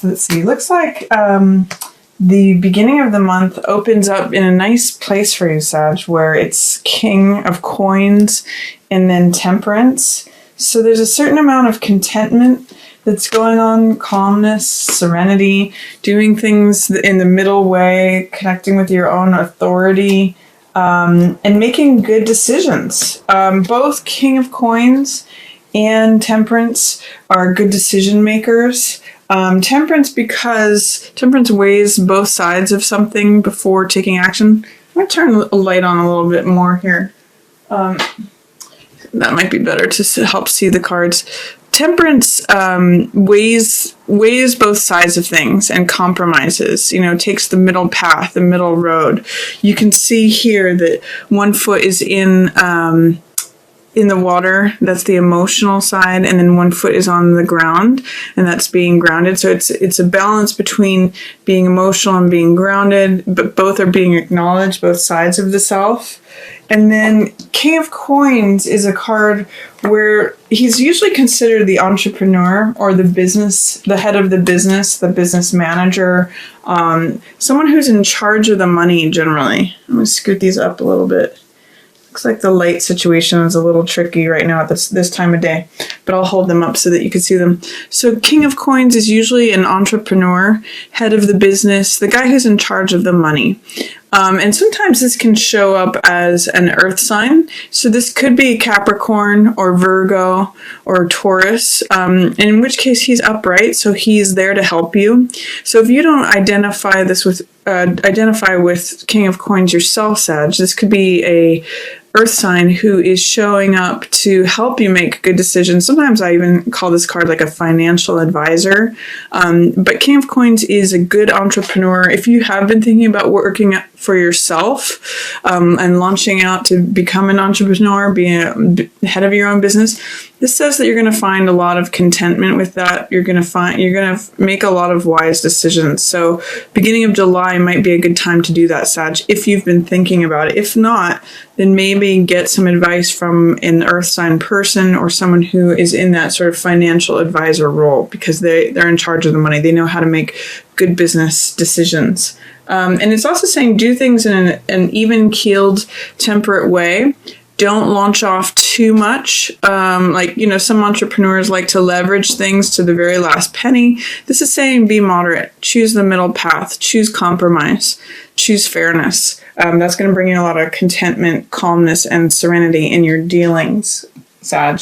let's see. Looks like the beginning of the month opens up in a nice place for you, Sag, where it's King of Coins and then Temperance. So there's a certain amount of contentment that's going on, calmness, serenity, doing things in the middle way, connecting with your own authority, and making good decisions. Both King of Coins and Temperance are good decision makers. Temperance, because Temperance weighs both sides of something before taking action. I'm going to turn a light on a little bit more here. That might be better to help see the cards. Temperance weighs both sides of things and compromises, takes the middle path, the middle road. You can see here that one foot is in the water, that's the emotional side, and then one foot is on the ground, and that's being grounded. So it's a balance between being emotional and being grounded, but both are being acknowledged, both sides of the self. And then King of Coins is a card where he's usually considered the entrepreneur or the head of the business manager, someone who's in charge of the money generally. I'm going to scoot these up a little bit. Looks like the light situation is a little tricky right now at this time of day, but I'll hold them up so that you can see them. So King of Coins is usually an entrepreneur, head of the business, the guy who's in charge of the money. And sometimes this can show up as an earth sign. So this could be Capricorn or Virgo or Taurus, in which case he's upright, so he's there to help you. So if you don't identify with King of Coins yourself, Sag, this could be a earth sign who is showing up to help you make good decisions. Sometimes I even call this card like a financial advisor. But King of Coins is a good entrepreneur. If you have been thinking about working for yourself and launching out to become an entrepreneur, being a head of your own business, this says that you're going to find a lot of contentment with that. You're going to make a lot of wise decisions. So beginning of July might be a good time to do that, Sag, if you've been thinking about it. If not, then maybe get some advice from an earth sign person or someone who is in that sort of financial advisor role, because they're in charge of the money. They know how to make good business decisions. And it's also saying do things in an even-keeled, temperate way. Don't launch off too much. Some entrepreneurs like to leverage things to the very last penny. This is saying be moderate. Choose the middle path. Choose compromise. Choose fairness. That's going to bring you a lot of contentment, calmness, and serenity in your dealings, Sag.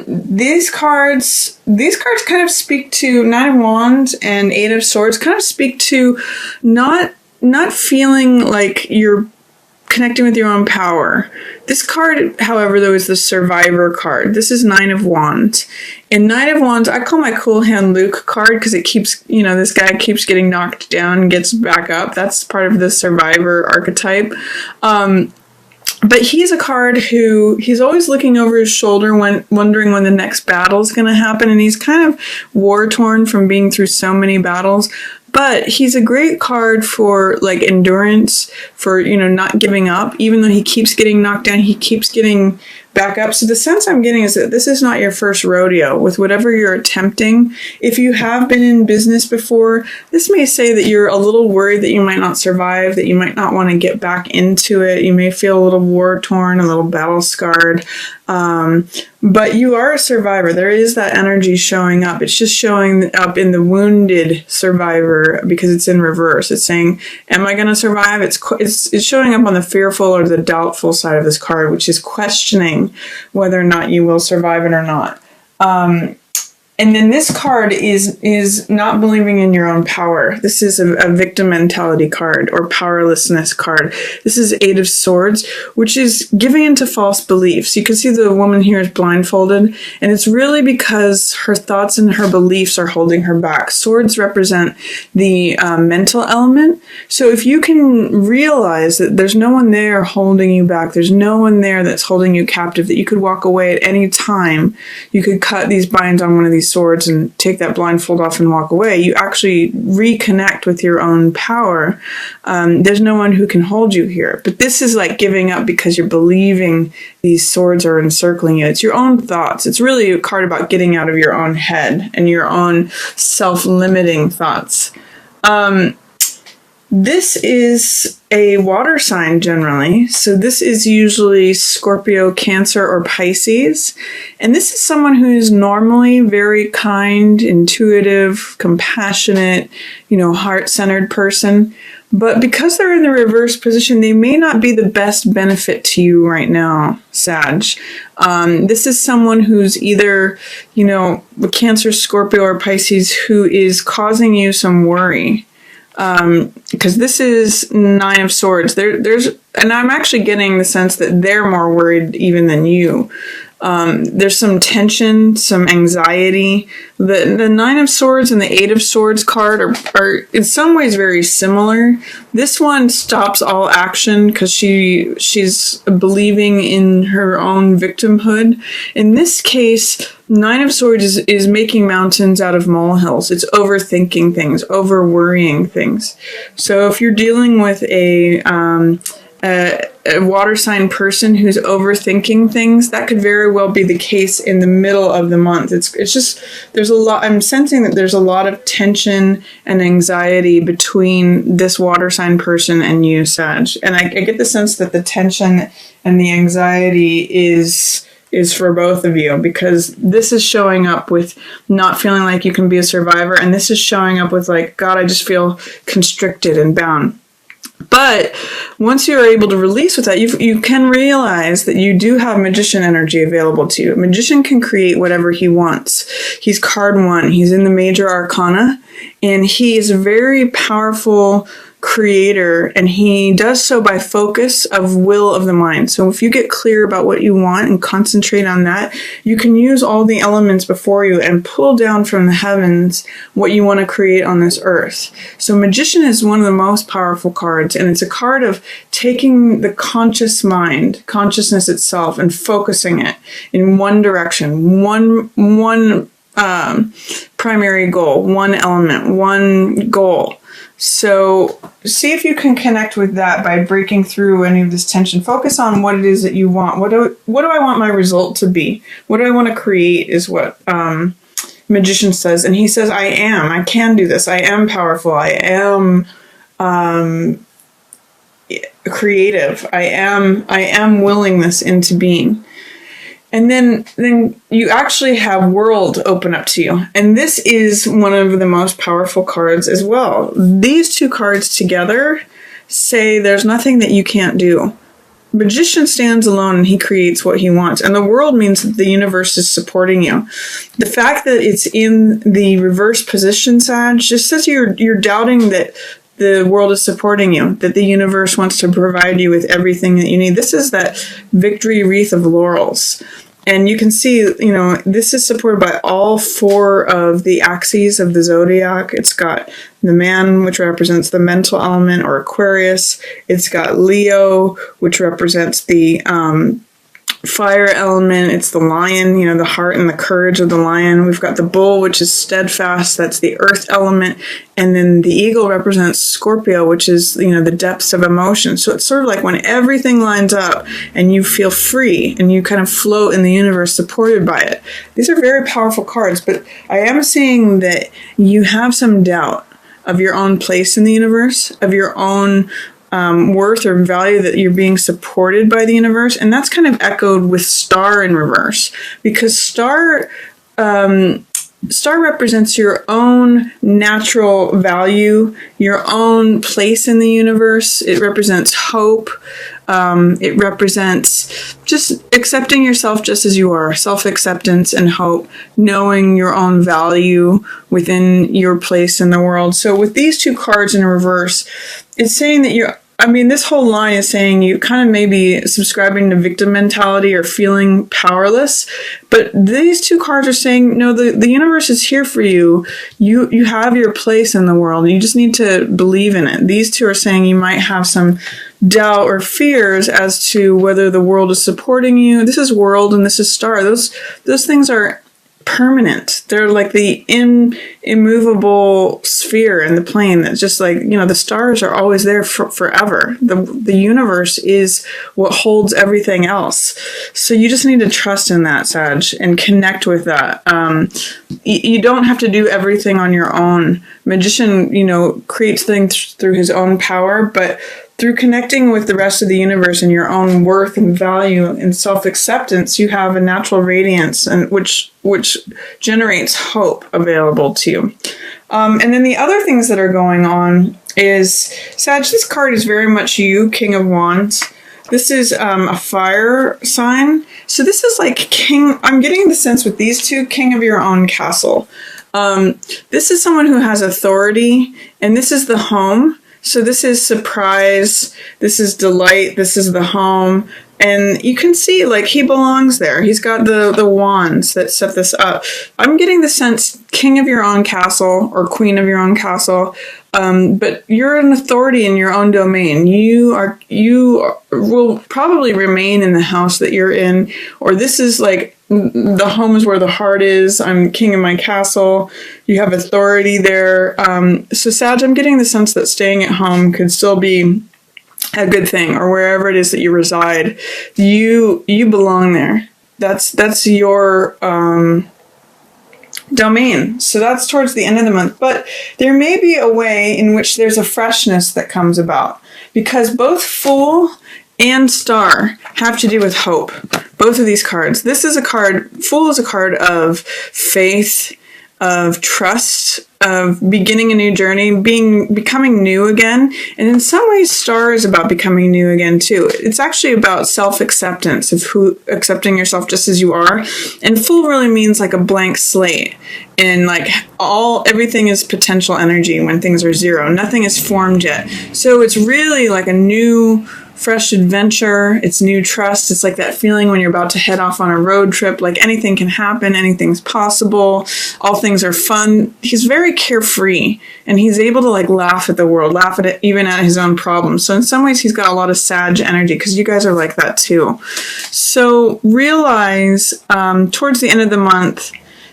These cards kind of speak to Nine of Wands and Eight of Swords, kind of speak to not feeling like you're connecting with your own power. This card, however, though, is the Survivor card. This is Nine of Wands. And Nine of Wands, I call my Cool Hand Luke card because it keeps, this guy keeps getting knocked down and gets back up. That's part of the Survivor archetype. But he's a card who he's always looking over his shoulder wondering when the next battle is going to happen. And he's kind of war-torn from being through so many battles. But he's a great card for endurance, for, not giving up. Even though he keeps getting knocked down, he keeps getting back up. So the sense I'm getting is that this is not your first rodeo with whatever you're attempting. If you have been in business before, this may say that you're a little worried that you might not survive, that you might not want to get back into it. You may feel a little war-torn, a little battle-scarred. But you are a survivor. There is that energy showing up. It's just showing up in the wounded survivor because it's in reverse. It's saying, am I going to survive? It's showing up on the fearful or the doubtful side of this card, which is questioning whether or not you will survive it or not. And then this card is not believing in your own power. This is a victim mentality card or powerlessness card. This is Eight of Swords, which is giving into false beliefs. You can see the woman here is blindfolded, and it's really because her thoughts and her beliefs are holding her back. Swords represent the mental element. So if you can realize that there's no one there holding you back, there's no one there that's holding you captive, that you could walk away at any time, you could cut these binds on one of these these swords and take that blindfold off and walk away. You actually reconnect with your own power. There's no one who can hold you here. But this is like giving up because you're believing these swords are encircling you. It's your own thoughts. It's really a card about getting out of your own head and your own self-limiting thoughts. This is a water sign generally. So this is usually Scorpio, Cancer, or Pisces. And this is someone who's normally very kind, intuitive, compassionate, heart-centered person. But because they're in the reverse position, they may not be the best benefit to you right now, Sag. This is someone who's either, with Cancer, Scorpio, or Pisces, who is causing you some worry. Because this is Nine of Swords. And I'm actually getting the sense that they're more worried even than you. There's some tension, some anxiety. The Nine of Swords and the Eight of Swords card are in some ways very similar. This one stops all action because she's believing in her own victimhood. In this case, Nine of Swords is making mountains out of molehills. It's overthinking things, over worrying things. So if you're dealing with a water sign person who's overthinking things, that could very well be the case in the middle of the month. It's just, there's a lot, I'm sensing that there's a lot of tension and anxiety between this water sign person and you, Sag. And I get the sense that the tension and the anxiety is for both of you, because this is showing up with not feeling like you can be a survivor, and this is showing up with like, God, I just feel constricted and bound. But once you're able to release with that, you can realize that you do have magician energy available to you. A magician can create whatever he wants. He's card 1. He's in the major arcana, and he is a very powerful creator, and he does so by focus of will of the mind. So if you get clear about what you want and concentrate on that, you can use all the elements before you and pull down from the heavens what you want to create on this earth. So magician is one of the most powerful cards, and it's a card of taking the conscious mind, consciousness itself, and focusing it in one direction, one primary goal, one element, one goal. So see if you can connect with that by breaking through any of this tension. Focus on what it is that you want. What do I want my result to be? What do I want to create is what magician says. And he says, I can do this. I am powerful. I am creative. I am willing this into being. And then you actually have world open up to you. And this is one of the most powerful cards as well. These two cards together say there's nothing that you can't do. Magician stands alone and he creates what he wants. And the world means that the universe is supporting you. The fact that it's in the reverse position, Sag, just says you're doubting that the world is supporting you, that the universe wants to provide you with everything that you need. This is that victory wreath of laurels. And you can see, this is supported by all 4 of the axes of the zodiac. It's got the man, which represents the mental element, or Aquarius. It's got Leo, which represents the fire element. It's the lion, the heart and the courage of the lion. We've got the bull, which is steadfast. That's the earth element. And then the eagle represents Scorpio, which is, the depths of emotion. So it's sort of like when everything lines up and you feel free and you kind of float in the universe supported by it. These are very powerful cards, but I am seeing that you have some doubt of your own place in the universe, of your own worth or value, that you're being supported by the universe. And that's kind of echoed with star in reverse, because star represents your own natural value, your own place in the universe. It represents hope. It represents just accepting yourself just as you are, self-acceptance and hope, knowing your own value within your place in the world. So with these two cards in reverse, it's saying that this whole line is saying you kind of may be subscribing to victim mentality or feeling powerless. But these two cards are saying, no, the universe is here for you. You have your place in the world. You just need to believe in it. These two are saying you might have some doubt or fears as to whether the world is supporting you. This is world and this is star. Those things are permanent. They're like the immovable sphere in the plane that's just like, the stars are always there forever. The universe is what holds everything else. So you just need to trust in that, Sag, and connect with that. You don't have to do everything on your own. Magician, creates things through his own power, but through connecting with the rest of the universe and your own worth and value and self-acceptance, you have a natural radiance, and which generates hope available to you. And then the other things that are going on is, Sag, this card is very much you, King of Wands. This is a fire sign. So this is like king. I'm getting the sense with these two, king of your own castle. This is someone who has authority, and this is the home. So this is surprise, this is delight, this is the home. And you can see, like, he belongs there. He's got the wands that set this up. I'm getting the sense king of your own castle or queen of your own castle. But you're an authority in your own domain. You will probably remain in the house that you're in, or this is like the home is where the heart is. I'm king of my castle. You have authority there. So Sag, I'm getting the sense that staying at home could still be a good thing, or wherever it is that you reside. You belong there. That's your domain. So that's towards the end of the month. But there may be a way in which there's a freshness that comes about, because both Fool and Star have to do with hope. Both of these cards. This is a card, Fool is a card of faith, of trust, of beginning a new journey, becoming new again. And in some ways, Star is about becoming new again too. It's actually about self-acceptance, of accepting yourself just as you are. And Fool really means like a blank slate. And like everything is potential energy when things are zero. Nothing is formed yet. So it's really like a new, fresh adventure. It's new trust. It's like that feeling when you're about to head off on a road trip, like anything can happen, anything's possible, all things are fun. He's very carefree, and he's able to like laugh at the world, laugh at it, even at his own problems. So in some ways he's got a lot of Sag energy, because you guys are like that too. So realize towards the end of the month,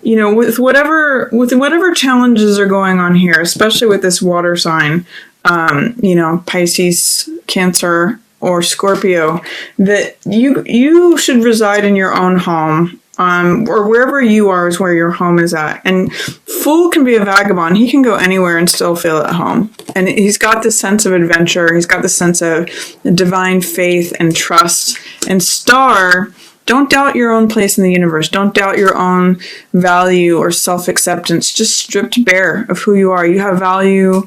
with whatever challenges are going on here, especially with this water sign, Pisces, Cancer, or Scorpio, that you should reside in your own home, or wherever you are is where your home is at. And Fool can be a vagabond. He can go anywhere and still feel at home. And he's got this sense of adventure. He's got this sense of divine faith and trust. And Star, don't doubt your own place in the universe. Don't doubt your own value or self-acceptance. Just stripped bare of who you are. You have value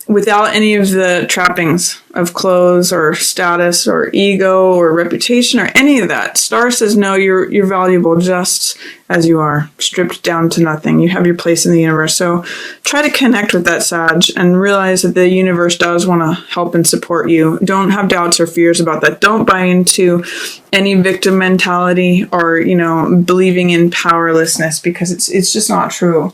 without any of the trappings of clothes or status or ego or reputation or any of that. Star says, no, you're valuable just as you are, stripped down to nothing. You have your place in the universe. So try to connect with that, Sag, and realize that the universe does want to help and support you. Don't have doubts or fears about that. Don't buy into any victim mentality or, believing in powerlessness, because it's just not true.